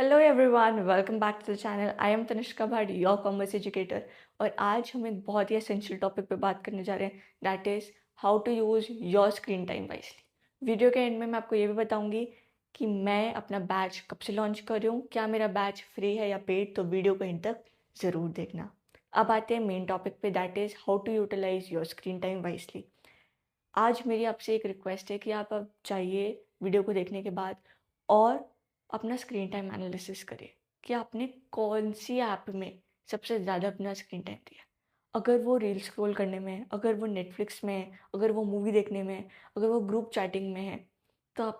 Hello everyone, welcome back to the channel. I am Tanishka Bhat, your commerce educator. और आज हम एक बहुत ही एसेंशियल टॉपिक पे बात करने जा रहे हैं, that is how to use your screen time wisely. Video के एंड में मैं आपको ये भी बताऊंगी कि मैं अपना बैच कब से लॉन्च कर रही हूँ, क्या मेरा बैच फ्री है या पेड, तो वीडियो को एंड तक ज़रूर देखना। अब आते हैं मेन टॉपिक पे, that is how to utilise your screen time wisely. आज मेरी आपसे एक रिक्वेस्ट है कि आप अब चाहिए वीडियो को देखने के बाद और अपना स्क्रीन टाइम एनालिसिस करिए कि आपने कौन सी ऐप में सबसे ज़्यादा अपना स्क्रीन टाइम दिया। अगर वो रील स्क्रॉल करने में है, अगर वो नेटफ्लिक्स में है, अगर वो मूवी देखने में है, अगर वो ग्रुप चैटिंग में है, तो आप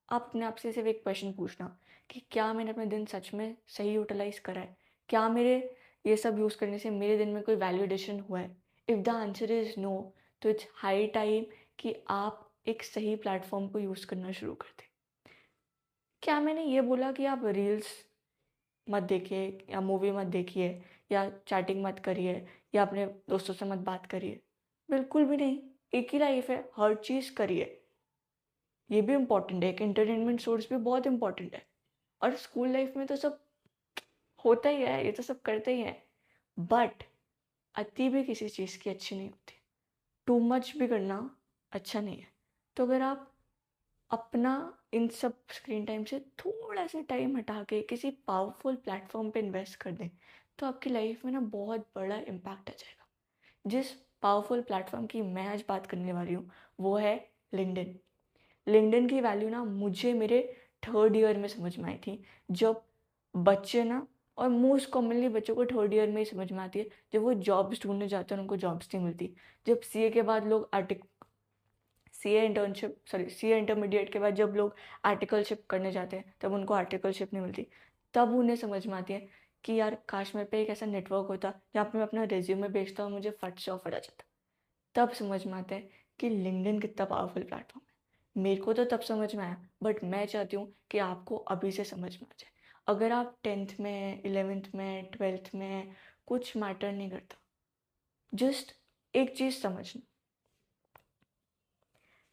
अपने आप से सिर्फ एक क्वेश्चन पूछना कि क्या मैंने अपने दिन सच में सही यूटिलाइज करा है, क्या मेरे ये सब यूज़ करने से मेरे दिन में कोई वैल्यू एडिशन हुआ है। If the answer is no, तो इट्स हाई टाइम कि आप एक सही प्लेटफॉर्म को यूज़ करना शुरू कर दें। क्या मैंने ये बोला कि आप रील्स मत देखिए या मूवी मत देखिए या चैटिंग मत करिए या अपने दोस्तों से मत बात करिए? बिल्कुल भी नहीं। एक ही लाइफ है, हर चीज़ करिए। ये भी इम्पोर्टेंट है, एक एंटरटेनमेंट सोर्स भी बहुत इंपॉर्टेंट है। और स्कूल लाइफ में तो सब होता ही है, ये तो सब करते ही हैं। बट अति भी किसी चीज़ की अच्छी नहीं होती। टू मच भी करना अच्छा नहीं है। तो अगर आप अपना इन सब स्क्रीन टाइम से थोड़ा सा टाइम हटा के किसी पावरफुल प्लेटफॉर्म पे इन्वेस्ट कर दें, तो आपकी लाइफ में ना बहुत बड़ा इम्पैक्ट आ जाएगा। जिस पावरफुल प्लेटफॉर्म की मैं आज बात करने वाली हूँ वो है लिंक्डइन। लिंक्डइन की वैल्यू ना मुझे मेरे थर्ड ईयर में समझ में आई थी, जब बच्चे ना, और मोस्ट कॉमनली बच्चों को थर्ड ईयर में ही समझ में आती है, जब वो जॉब्स ढूंढने जाते हैं और उनको जॉब्स नहीं मिलती। जब सीए के बाद लोग सीए इंटरमीडिएट के बाद जब लोग आर्टिकलशिप करने जाते हैं, तब उनको आर्टिकलशिप नहीं मिलती। तब उन्हें समझ में आती है कि यार काश मेरे पे एक ऐसा नेटवर्क होता जहाँ पे मैं अपना रिज्यूमे भेजता और मुझे फट से ऑफर आ जाता। तब समझ में आता है कि लिंक्डइन कितना पावरफुल प्लेटफॉर्म है। मेरे को तो तब समझ में आया, बट मैं चाहती हूँ कि आपको अभी से समझ में आ जाए। अगर आप 10th में हैं, 11th में हैं, 12th में हैं, कुछ मैटर नहीं करता। जस्ट एक चीज़ समझना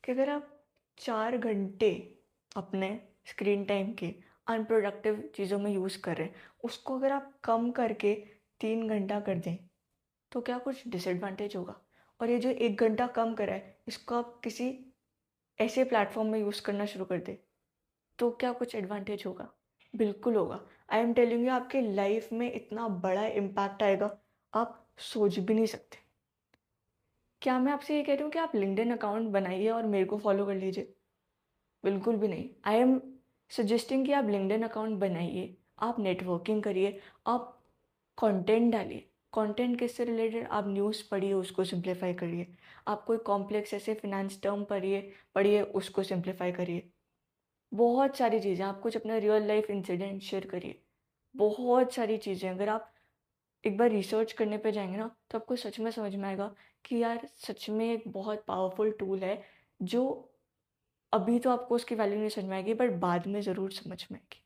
कि अगर आप 4 घंटे अपने स्क्रीन टाइम के अनप्रोडक्टिव चीज़ों में यूज़ कर रहे हैं, उसको अगर आप कम करके 3 घंटा कर दें, तो क्या कुछ डिसएडवांटेज होगा? और ये जो 1 घंटा कम करा है, इसको आप किसी ऐसे प्लेटफॉर्म में यूज़ करना शुरू कर दें, तो क्या कुछ एडवांटेज होगा? बिल्कुल होगा। आई एम टेलिंग यू, आपके लाइफ में इतना बड़ा इम्पैक्ट आएगा, आप सोच भी नहीं सकते। क्या मैं आपसे ये कह रही हूँ कि आप लिंक्डइन अकाउंट बनाइए और मेरे को फॉलो कर लीजिए? बिल्कुल भी नहीं। आई एम सजेस्टिंग कि आप लिंक्डइन अकाउंट बनाइए, आप नेटवर्किंग करिए, आप कंटेंट डालिए। कंटेंट किससे रिलेटेड? आप न्यूज़ पढ़िए, उसको सिंप्लीफाई करिए। आप कोई कॉम्प्लेक्स ऐसे फिनेंस टर्म पढ़िए पढ़िए उसको सिंप्लीफाई करिए। बहुत सारी चीज़ें, आप कुछ अपना रियल लाइफ इंसिडेंट शेयर करिए। बहुत सारी चीज़ें अगर आप एक बार रिसर्च करने पे जाएंगे ना, तो आपको सच में समझ में आएगा कि यार सच में एक बहुत पावरफुल टूल है, जो अभी तो आपको उसकी वैल्यू नहीं समझ में आएगी, बट बाद में ज़रूर समझ में आएगी।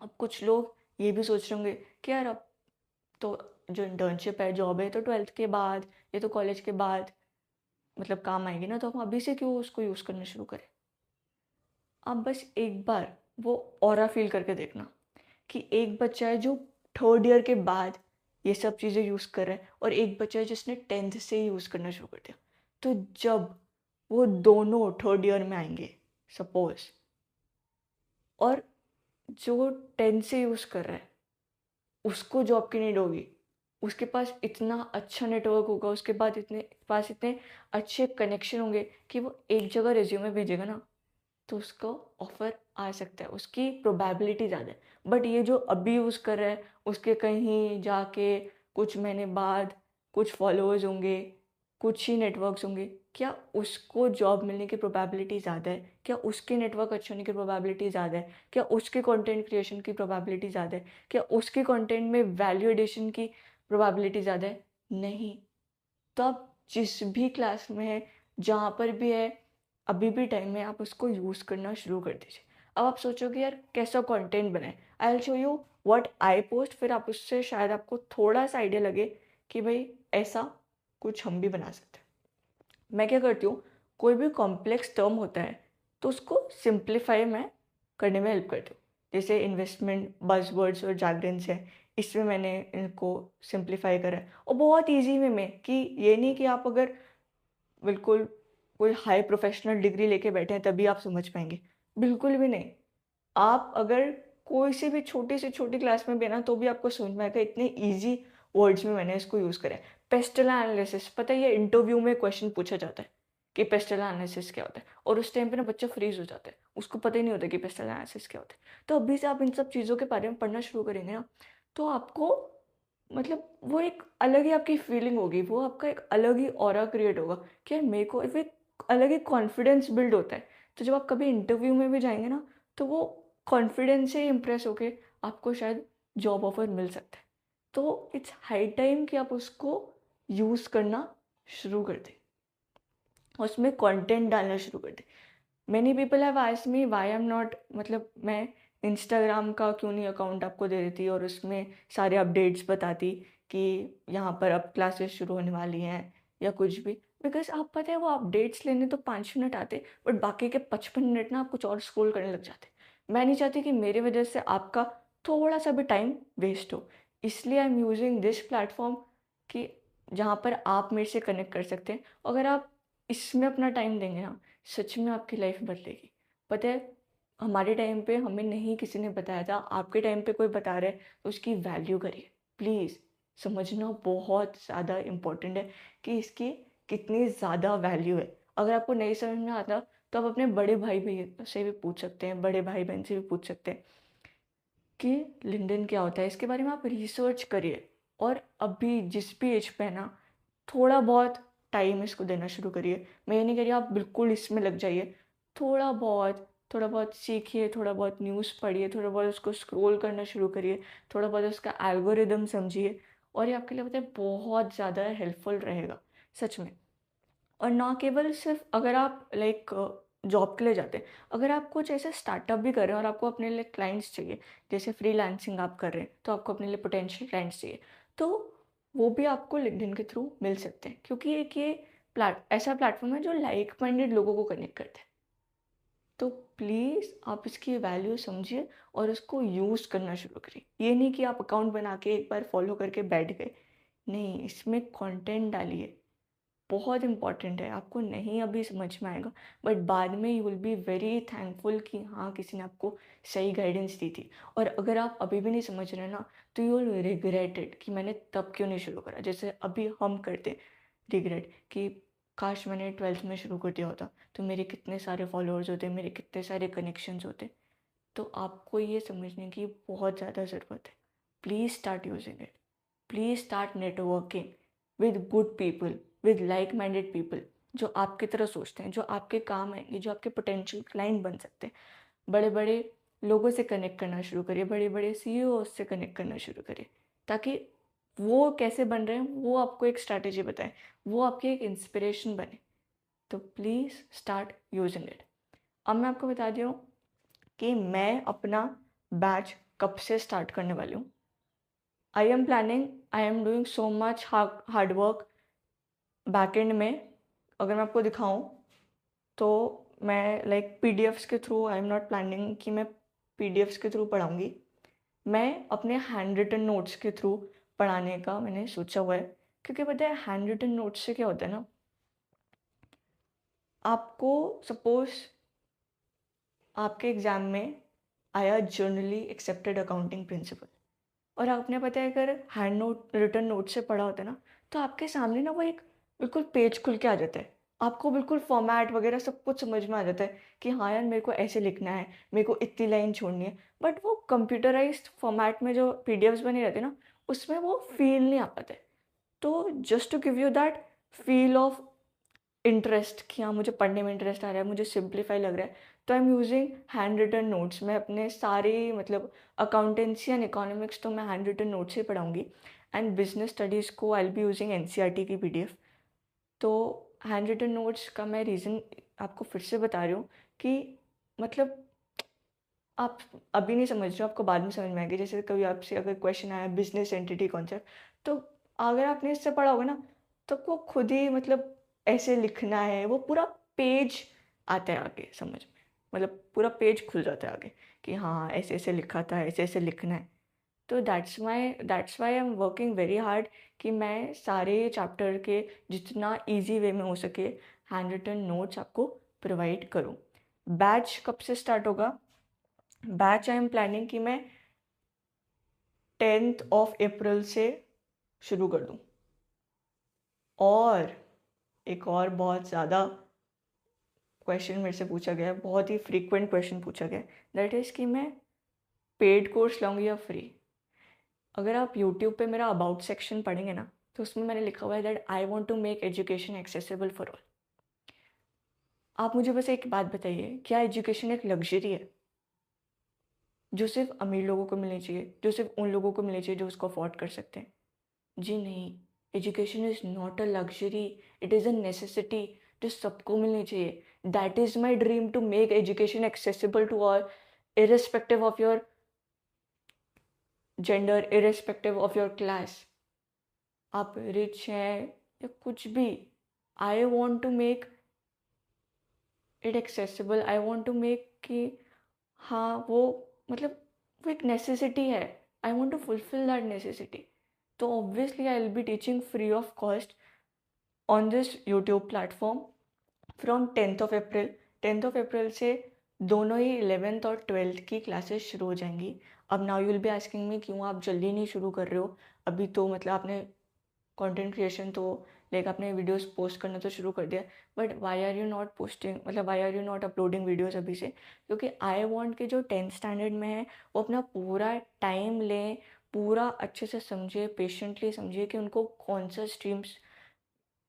अब कुछ लोग ये भी सोच रहे होंगे कि यार अब तो जो इंटर्नशिप है, जॉब है, तो 12th के बाद, ये तो कॉलेज के बाद मतलब काम आएगी ना, तो हम अभी से क्यों उसको यूज़ करना शुरू करें? आप बस एक बार वो ऑरा फील करके देखना कि एक बच्चा है जो थर्ड ईयर के बाद ये सब चीज़ें यूज़ कर रहा है, और एक बच्चा है जिसने 10th से ही यूज़ करना शुरू कर दिया। तो जब वो दोनों थर्ड ईयर में आएंगे सपोज, और जो 10 से यूज़ कर रहा है उसको जॉब की नीड होगी, उसके पास इतना अच्छा नेटवर्क होगा, उसके बाद इतने अच्छे कनेक्शन होंगे कि वो एक जगह रिज्यूमे भेजेगा ना, तो उसको ऑफ़र आ सकता है, उसकी प्रोबेबिलिटी ज़्यादा है। बट ये जो अभी यूज़ कर रहा है, उसके कहीं जाके कुछ महीने बाद कुछ फॉलोअर्स होंगे, कुछ ही नेटवर्क्स होंगे, क्या उसको जॉब मिलने की प्रोबेबिलिटी ज़्यादा है? क्या उसके नेटवर्क अच्छे होने की प्रोबेबिलिटी ज़्यादा है? क्या उसके कंटेंट क्रिएशन की प्रोबेबिलिटी ज़्यादा है? क्या उसके कंटेंट में वैल्यू एडिशन की प्रोबेबिलिटी ज़्यादा है? नहीं। तो आप जिस भी क्लास में हैं, जहाँ पर भी है, अभी भी टाइम है, आप उसको यूज़ करना शुरू कर दीजिए। अब आप सोचोगे यार कैसा कंटेंट बनाएं? I will show you what I post, फिर आप उससे शायद आपको थोड़ा सा आइडिया लगे कि भाई ऐसा कुछ हम भी बना सकते हैं। मैं क्या करती हूँ, कोई भी कॉम्प्लेक्स टर्म होता है तो उसको सिंप्लीफाई मैं करने में हेल्प करती हूँ। जैसे इन्वेस्टमेंट बज़वर्ड्स और जार्गन्स है, इसमें मैंने इनको सिंप्लीफाई करा है और बहुत ईजी वे में, कि ये नहीं कि आप अगर बिल्कुल कोई हाई प्रोफेशनल डिग्री लेके बैठे हैं तभी आप समझ पाएंगे, बिल्कुल भी नहीं। आप अगर कोई सी भी छोटी से छोटी क्लास में भी है ना, तो भी आपको समझ में आएगा, इतने ईजी वर्ड्स में मैंने इसको यूज़ करा है। पेस्टल एनालिसिस, पता है ये इंटरव्यू में क्वेश्चन पूछा जाता है कि पेस्टल एनालिसिस क्या होता है, और उस टाइम पे ना बच्चा फ्रीज हो जाता है, उसको पता ही नहीं होता कि पेस्टल एनालिसिस क्या होता है। तो अभी से आप इन सब चीज़ों के बारे में पढ़ना शुरू करेंगे ना, तो आपको मतलब वो एक अलग ही आपकी फीलिंग होगी, वो आपका एक अलग ही ऑरा क्रिएट होगा कि यार मेरे को, वो एक अलग ही कॉन्फिडेंस बिल्ड होता है। तो जब आप कभी इंटरव्यू में भी जाएंगे ना, तो वो कॉन्फिडेंस से इम्प्रेस होके आपको शायद जॉब ऑफर मिल सकता है। तो इट्स हाई टाइम कि आप उसको यूज़ करना शुरू कर दें और उसमें कंटेंट डालना शुरू कर दें। Many people have asked me why I am not, मतलब मैं इंस्टाग्राम का क्यों नहीं अकाउंट आपको दे देती और उसमें सारे अपडेट्स बताती कि यहाँ पर अब क्लासेस शुरू होने वाली हैं या कुछ भी। बिकॉज आप पता है वो अपडेट्स लेने तो 5 मिनट आते, बट बाकी के 55 मिनट ना आप कुछ और स्क्रॉल करने लग जाते। मैं नहीं चाहती कि मेरी वजह से आपका थोड़ा सा भी टाइम वेस्ट हो, इसलिए आई एम यूजिंग दिस प्लेटफॉर्म कि जहाँ पर आप मेरे से कनेक्ट कर सकते हैं। अगर आप इसमें अपना टाइम देंगे ना, सच में आपकी लाइफ बदलेगी। पता है हमारे टाइम पे हमें नहीं किसी ने बताया था, आपके टाइम पे कोई बता रहा है तो उसकी वैल्यू करिए प्लीज़। समझना बहुत ज़्यादा इम्पोर्टेंट है कि इसकी कितनी ज़्यादा वैल्यू है। अगर आपको नहीं समझ में आता तो आप अपने बड़े भाई भैया से भी पूछ सकते हैं, बड़े भाई बहन से भी पूछ सकते हैं कि लिंक्डइन क्या होता है, इसके बारे में आप रिसर्च करिए। और अभी जिस भी एज पे है ना, थोड़ा बहुत टाइम इसको देना शुरू करिए। मैं ये नहीं कह रही आप बिल्कुल इसमें लग जाइए, थोड़ा बहुत सीखिए, थोड़ा बहुत न्यूज़ पढ़िए, थोड़ा बहुत उसको स्क्रॉल करना शुरू करिए, थोड़ा बहुत उसका एल्गोरिदम समझिए, और ये आपके लिए पता है बहुत ज़्यादा हेल्पफुल रहेगा सच में। और ना केवल सिर्फ अगर आप लाइक जॉब के लिए जाते हैं, अगर आप कुछ ऐसे स्टार्टअप भी कर रहे हैं और आपको अपने लिए क्लाइंट्स चाहिए, जैसे फ्रीलांसिंग आप कर रहे हैं तो आपको अपने लिए पोटेंशियल क्लाइंट्स चाहिए, तो वो भी आपको लिंक्डइन के थ्रू मिल सकते हैं, क्योंकि एक ये ऐसा प्लेटफॉर्म है जो लाइक माइंडेड लोगों को कनेक्ट करता है। तो प्लीज़ आप इसकी वैल्यू समझिए और उसको यूज़ करना शुरू करिए। ये नहीं कि आप अकाउंट बना के एक बार फॉलो करके बैठ गए, नहीं, इसमें कंटेंट डालिए। बहुत इंपॉर्टेंट है, आपको नहीं अभी समझ में आएगा, बट बाद में you will be very thankful कि हाँ किसी ने आपको सही गाइडेंस दी थी। और अगर आप अभी भी नहीं समझ रहे ना, तो यू विल रिग्रेट इट कि मैंने तब क्यों नहीं शुरू करा। जैसे अभी हम करते हैं रिग्रेट कि काश मैंने 12th में शुरू कर दिया होता, तो मेरे कितने सारे फॉलोअर्स होते, मेरे कितने सारे कनेक्शंस होते। तो आपको ये समझने की बहुत ज़्यादा ज़रूरत है। Please start using it, please start networking with good people, with like minded people, जो आपकी तरह सोचते हैं, जो आपके काम आएंगे, जो आपके पोटेंशियल क्लाइंट बन सकते हैं। बड़े बड़े लोगों से कनेक्ट करना शुरू करिए, बड़े बड़े सीईओ से कनेक्ट करना शुरू करिए, ताकि वो कैसे बन रहे हैं वो आपको एक स्ट्रैटेजी बताएं, वो आपकी एक इंस्पिरेशन बने। तो प्लीज़ स्टार्ट यूजिंग इट। अब मैं आपको बता दूँ कि मैं अपना बैच कब से स्टार्ट करने वाली हूँ। I am doing so much hard work backend में। अगर मैं आपको दिखाऊं तो मैं लाइक पीडीएफ्स के through, I am not planning कि मैं पीडीएफ्स के थ्रू पढ़ाऊँगी। मैं अपने हैंड रिटन नोट्स के थ्रू पढ़ाने का मैंने सोचा हुआ है, क्योंकि पता है हैंड रिटन नोट्स से क्या होता है ना, आपको सपोज आपके एग्ज़ाम में आया जर्नली एक्सेप्टेड अकाउंटिंग प्रिंसिपल, और आपने पता है अगर हैंड नोट रिटन नोट से पढ़ा होता है ना, तो आपके सामने ना वो एक बिल्कुल पेज खुल के आ जाता है। आपको बिल्कुल फॉर्मेट वगैरह सब कुछ समझ में आ जाता है कि हाँ यार मेरे को ऐसे लिखना है, मेरे को इतनी लाइन छोड़नी है। बट वो कंप्यूटराइज्ड फॉर्मेट में जो पीडीएफ्स बनी रहती है ना, उसमें वो फील नहीं आ पाता है। तो just to give you that feel of interest कि हाँ मुझे पढ़ने में इंटरेस्ट आ रहा है, मुझे सिंप्लीफाई लग रहा है, तो I am using handwritten notes. मैं अपने सारे मतलब अकाउंटेंसी एंड इकोनॉमिक्स तो मैं हैंड रिटन नोट्स ही पढ़ाऊँगी, एंड बिजनेस स्टडीज़ को I will be using NCERT की पीडीएफ। तो हैंड रिटन नोट्स का मैं रीज़न आपको फिर से बता रही हूँ कि मतलब आप अभी नहीं समझ रहे हो, आपको बाद में समझ में आएगी। जैसे कभी आपसे अगर क्वेश्चन आया बिजनेस एंटिटी कॉन्सेप्ट, तो अगर आपने इससे पढ़ा होगा ना, तो आपको खुद ही मतलब ऐसे लिखना है, वो पूरा पेज आता है आगे समझ में। मतलब पूरा पेज खुल जाता है आगे कि हाँ ऐसे ऐसे लिखा था, ऐसे ऐसे लिखना है। तो that's why I am working very hard कि मैं सारे चैप्टर के जितना इजी वे में हो सके हैंड रिटन नोट्स आपको प्रोवाइड करूँ। बैच कब से स्टार्ट होगा? बैच आई एम प्लानिंग कि मैं 10th of April से शुरू कर दूँ। और एक और बहुत ज़्यादा क्वेश्चन मेरे से पूछा गया है, बहुत ही फ्रीक्वेंट क्वेश्चन पूछा गया है, दैट इज़ कि मैं पेड कोर्स लूँगी या फ्री। अगर आप यूट्यूब पे मेरा अबाउट सेक्शन पढ़ेंगे ना, तो उसमें मैंने लिखा हुआ है that I want to make education accessible for all. आप मुझे बस एक बात बताइए, क्या एजुकेशन एक लग्जरी है जो सिर्फ अमीर लोगों को मिलनी चाहिए, जो सिर्फ उन लोगों को मिलनी चाहिए जो उसको अफोर्ड कर सकते हैं? जी नहीं, education is not a luxury, it is a necessity जो सबको मिलनी चाहिए। That is my dream, to make education accessible to all, irrespective of your gender, irrespective of your class। आप रिच हैं या कुछ भी, I want to make it accessible. I want to make कि हाँ वो मतलब वो एक नेसेसिटी है, I want to fulfil that necessity. तो obviously I will be teaching free of cost on this YouTube platform from 10th of April। 10th of April से दोनों ही 11th और 12th की क्लासेस शुरू हो जाएंगी। अब now you will be asking me क्यों आप जल्दी नहीं शुरू कर रहे हो? अभी तो मतलब आपने कंटेंट क्रिएशन तो लाइक आपने वीडियोस पोस्ट करना तो शुरू कर दिया, but why are you not posting, मतलब why are you not uploading videos अभी से? क्योंकि आई वॉन्ट कि जो 10th स्टैंडर्ड में है वो अपना पूरा टाइम लें, पूरा अच्छे से समझे, पेशेंटली समझे कि उनको कौन सा स्ट्रीम्स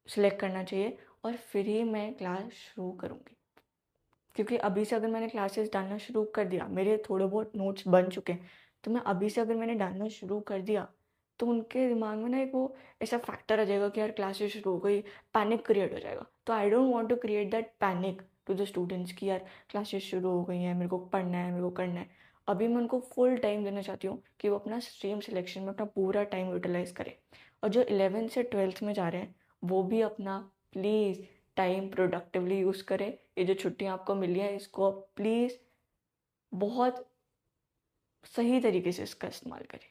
सिलेक्ट करना चाहिए, और फिर ही मैं क्लास शुरू करूँगी। क्योंकि अभी से अगर मैंने क्लासेस डालना शुरू कर दिया, मेरे थोड़े बहुत नोट्स बन चुके हैं, तो मैं अभी से अगर मैंने डालना शुरू कर दिया तो उनके दिमाग में ना एक वो ऐसा फैक्टर आ जाएगा कि यार क्लासेस शुरू हो गई, पैनिक क्रिएट हो जाएगा। तो I don't want to create that panic to the students कि यार क्लासेस शुरू हो गई हैं, मेरे को पढ़ना है, मेरे को करना है। अभी मैं उनको फुल टाइम देना चाहती हूँ कि वो अपना स्ट्रीम सिलेक्शन में अपना पूरा टाइम यूटिलाइज करें। और जो 11th से 12th में जा रहे हैं वो भी अपना प्लीज़ टाइम प्रोडक्टिवली यूज़ करें। ये जो छुट्टियाँ आपको मिली हैं इसको प्लीज़ बहुत सही तरीके से इसका इस्तेमाल करें,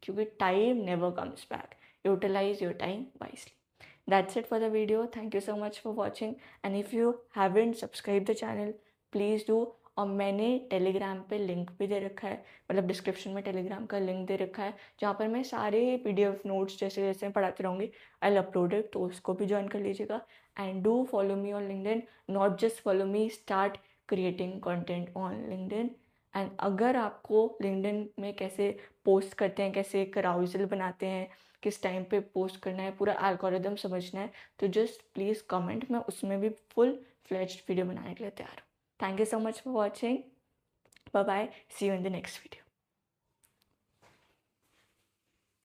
क्योंकि time never comes back. Utilise your time wisely. That's it for the video. Thank you so much for watching. And if you haven't subscribed the channel, please do। और मैंने टेलीग्राम पे लिंक भी दे रखा है, मतलब डिस्क्रिप्शन में Telegram का link दे रखा है जहाँ पर मैं सारे PDF नोट्स जैसे जैसे पढ़ाती रहूँगी आई विल अपलोड इट, तो उसको भी ज्वाइन कर लीजिएगा। And do follow me on LinkedIn, not just follow me, start creating content on LinkedIn. And अगर आपको लिंक्डइन में कैसे पोस्ट करते हैं, कैसे कराउजल बनाते हैं, किस टाइम पे पोस्ट करना है, पूरा एल्गोरिदम समझना है, तो जस्ट प्लीज़ कमेंट, मैं उसमें भी फुल फ्लेज्ड वीडियो बनाने के लिए तैयार हूँ। Thank you so much for watching. Bye bye. See you in the next video.